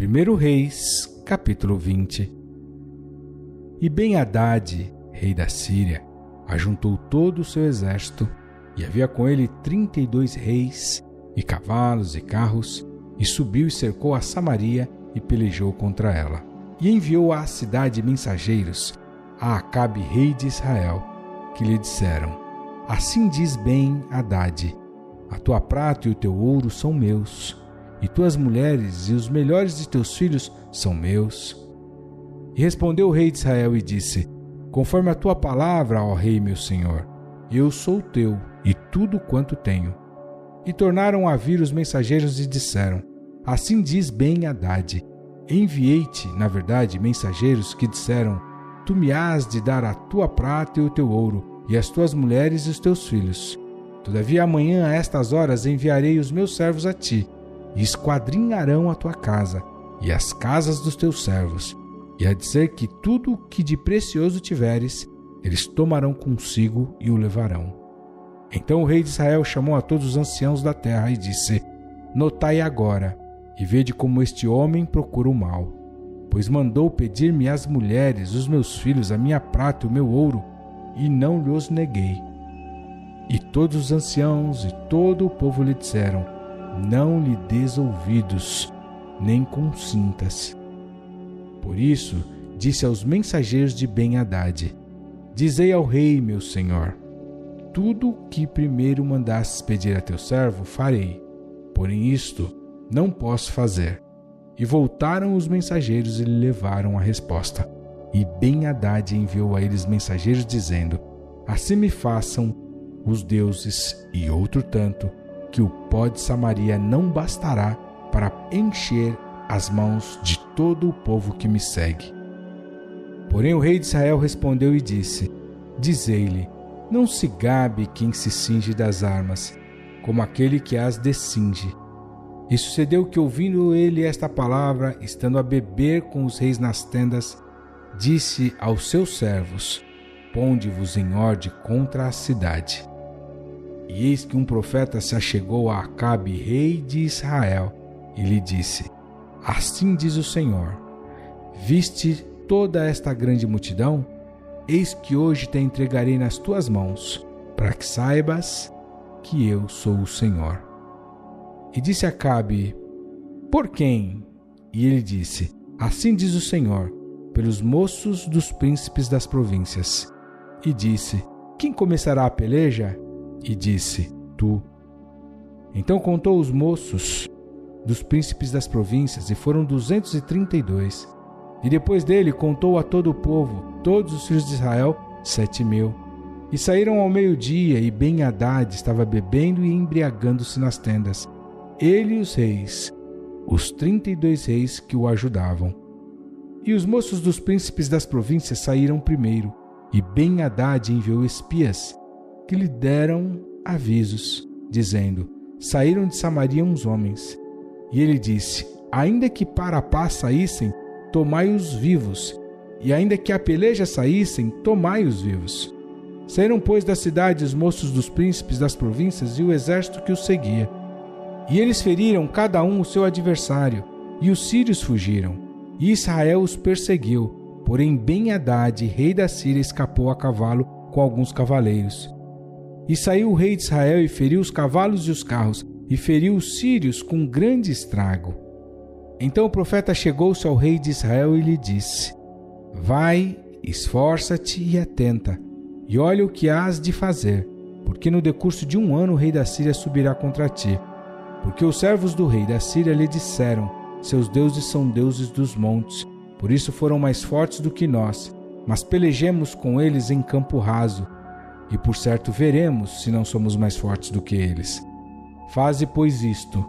1 Reis, capítulo 20. E Ben-Hadad, rei da Síria, ajuntou todo o seu exército, e havia com ele 32 reis, e cavalos e carros, e subiu e cercou a Samaria e pelejou contra ela. E enviou à cidade mensageiros, a Acabe, rei de Israel, que lhe disseram: Assim diz Ben-Hadad: a tua prata e o teu ouro são meus, e tuas mulheres e os melhores de teus filhos são meus. E respondeu o rei de Israel e disse: Conforme a tua palavra, ó rei meu senhor, eu sou teu e tudo quanto tenho. E tornaram a vir os mensageiros e disseram: Assim diz Ben-Hadad: Enviei-te, na verdade, mensageiros que disseram: Tu me has de dar a tua prata e o teu ouro, e as tuas mulheres e os teus filhos. Todavia amanhã a estas horas enviarei os meus servos a ti, e esquadrinharão a tua casa e as casas dos teus servos, e há de ser que tudo o que de precioso tiveres, eles tomarão consigo e o levarão. Então o rei de Israel chamou a todos os anciãos da terra e disse: Notai agora, e vede como este homem procura o mal, pois mandou pedir-me as mulheres, os meus filhos, a minha prata e o meu ouro, e não lhos neguei. E todos os anciãos e todo o povo lhe disseram: Não lhe des ouvidos, nem consintas. Por isso, disse aos mensageiros de Ben-Hadad: Dizei ao rei, meu senhor: Tudo o que primeiro mandastes pedir a teu servo, farei. Porém isto não posso fazer. E voltaram os mensageiros e lhe levaram a resposta. E Ben-Hadad enviou a eles mensageiros dizendo: Assim me façam os deuses e outro tanto, que o pó de Samaria não bastará para encher as mãos de todo o povo que me segue. Porém o rei de Israel respondeu e disse: Dizei-lhe: Não se gabe quem se cinge das armas, como aquele que as descinge. E sucedeu que, ouvindo ele esta palavra, estando a beber com os reis nas tendas, disse aos seus servos: Ponde-vos em ordem contra a cidade. E eis que um profeta se achegou a Acabe, rei de Israel, e lhe disse: Assim diz o Senhor: Viste toda esta grande multidão? Eis que hoje te entregarei nas tuas mãos, para que saibas que eu sou o Senhor. E disse Acabe: Por quem? E ele disse: Assim diz o Senhor, pelos moços dos príncipes das províncias. E disse: Quem começará a peleja? E disse: Tu. Então contou os moços dos príncipes das províncias, e foram 232. E depois dele contou a todo o povo, todos os filhos de Israel, 7.000. E saíram ao meio-dia, e Ben-Hadad estava bebendo e embriagando-se nas tendas, ele e os reis, os 32 reis que o ajudavam. E os moços dos príncipes das províncias saíram primeiro, e Ben-Hadad enviou espias, que lhe deram avisos, dizendo: Saíram de Samaria uns homens. E ele disse: Ainda que para a paz saíssem, tomai-os vivos, e ainda que a peleja saíssem, tomai-os vivos. Saíram, pois, da cidade os moços dos príncipes das províncias e o exército que os seguia. E eles feriram cada um o seu adversário, e os sírios fugiram, e Israel os perseguiu. Porém Ben-Hadad, rei da Síria, escapou a cavalo com alguns cavaleiros. E saiu o rei de Israel e feriu os cavalos e os carros, e feriu os sírios com grande estrago. Então o profeta chegou-se ao rei de Israel e lhe disse: Vai, esforça-te e atenta, e olha o que hás de fazer, porque no decurso de 1 ano o rei da Síria subirá contra ti. Porque os servos do rei da Síria lhe disseram: Seus deuses são deuses dos montes, por isso foram mais fortes do que nós, mas pelejemos com eles em campo raso, e por certo veremos se não somos mais fortes do que eles. Faze, pois, isto: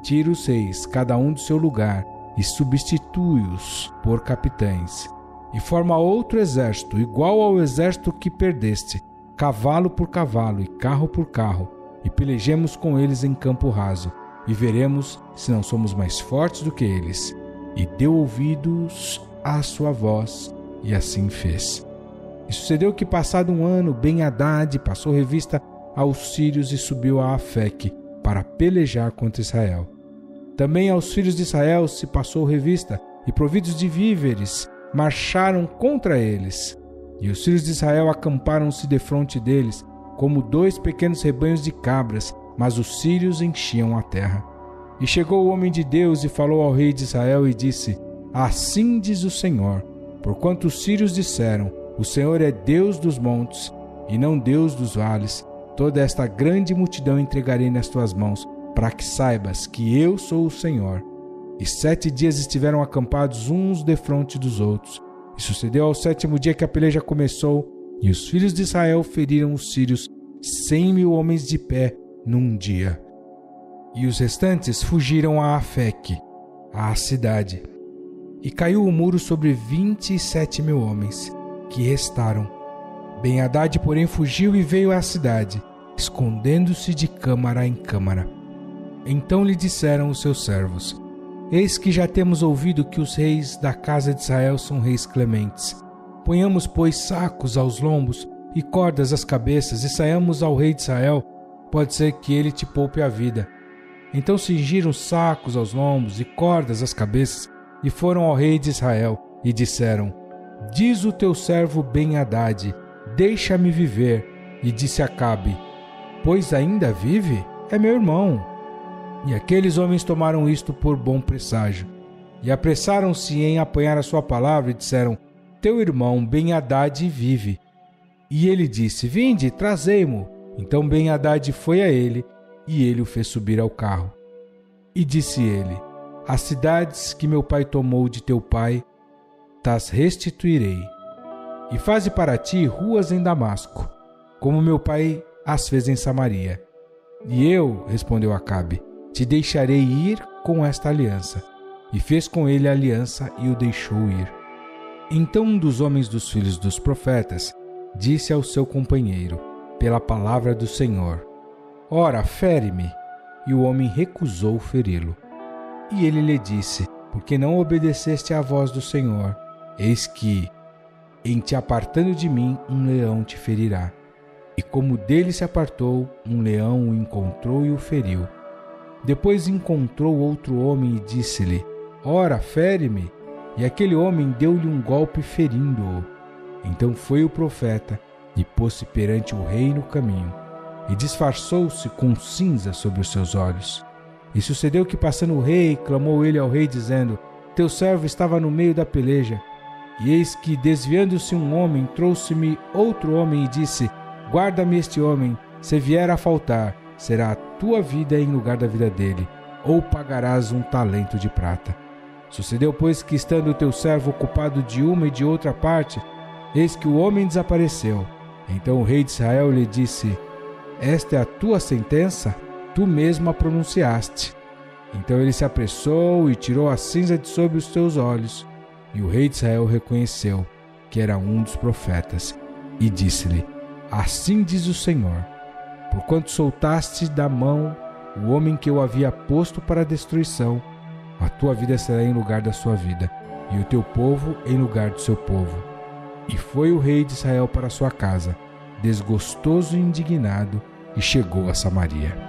tira os reis, cada um do seu lugar, e substitui-os por capitães, e forma outro exército, igual ao exército que perdeste, cavalo por cavalo e carro por carro, e pelejemos com eles em campo raso, e veremos se não somos mais fortes do que eles. E deu ouvidos à sua voz, e assim fez. E sucedeu que, passado 1 ano, Ben-Hadad passou revista aos sírios e subiu a Afeque para pelejar contra Israel. Também aos filhos de Israel se passou revista, e providos de víveres, marcharam contra eles. E os filhos de Israel acamparam-se defronte deles, como 2 pequenos rebanhos de cabras, mas os sírios enchiam a terra. E chegou o homem de Deus e falou ao rei de Israel e disse: Assim diz o Senhor, porquanto os sírios disseram: O Senhor é Deus dos montes, e não Deus dos vales, toda esta grande multidão entregarei nas tuas mãos, para que saibas que eu sou o Senhor. E 7 dias estiveram acampados uns defronte dos outros. E sucedeu ao 7º dia que a peleja começou, e os filhos de Israel feriram os sírios 100.000 homens de pé num dia. E os restantes fugiram a Afeque, a cidade. E caiu o muro sobre 27.000 homens, que restaram. Ben-Hadad, porém, fugiu e veio à cidade, escondendo-se de câmara em câmara. Então lhe disseram os seus servos: Eis que já temos ouvido que os reis da casa de Israel são reis clementes. Ponhamos, pois, sacos aos lombos e cordas às cabeças e saiamos ao rei de Israel. Pode ser que ele te poupe a vida. Então cingiram sacos aos lombos e cordas às cabeças e foram ao rei de Israel e disseram: Diz o teu servo Ben-Hadad: Deixa-me viver. E disse Acabe: Pois ainda vive? É meu irmão. E aqueles homens tomaram isto por bom presságio, e apressaram-se em apanhar a sua palavra, e disseram: Teu irmão Ben-Hadad vive. E ele disse: Vinde, trazei-mo. Então Ben-Hadad foi a ele, e ele o fez subir ao carro. E disse ele: As cidades que meu pai tomou de teu pai, tas restituirei. E faze para ti ruas em Damasco, como meu pai as fez em Samaria. E eu, respondeu Acabe, te deixarei ir com esta aliança. E fez com ele a aliança e o deixou ir. Então um dos homens dos filhos dos profetas disse ao seu companheiro, pela palavra do Senhor: Ora, fere-me. E o homem recusou feri-lo. E ele lhe disse: Porque não obedeceste à voz do Senhor, eis que, em te apartando de mim, um leão te ferirá. E como dele se apartou, um leão o encontrou e o feriu. Depois encontrou outro homem e disse-lhe: Ora, fere-me. E aquele homem deu-lhe um golpe ferindo-o. Então foi o profeta e pôs-se perante o rei no caminho, e disfarçou-se com cinza sobre os seus olhos. E sucedeu que, passando o rei, clamou ele ao rei, dizendo: Teu servo estava no meio da peleja. E eis que, desviando-se um homem, trouxe-me outro homem e disse: Guarda-me este homem, se vier a faltar, será a tua vida em lugar da vida dele, ou pagarás 1 talento de prata. Sucedeu, pois, que, estando o teu servo ocupado de uma e de outra parte, eis que o homem desapareceu. Então o rei de Israel lhe disse: Esta é a tua sentença? Tu mesmo a pronunciaste. Então ele se apressou e tirou a cinza de sobre os teus olhos. E o rei de Israel reconheceu que era um dos profetas, e disse-lhe: Assim diz o Senhor: Porquanto soltaste da mão o homem que eu havia posto para a destruição, a tua vida será em lugar da sua vida, e o teu povo em lugar do seu povo. E foi o rei de Israel para sua casa, desgostoso e indignado, e chegou a Samaria.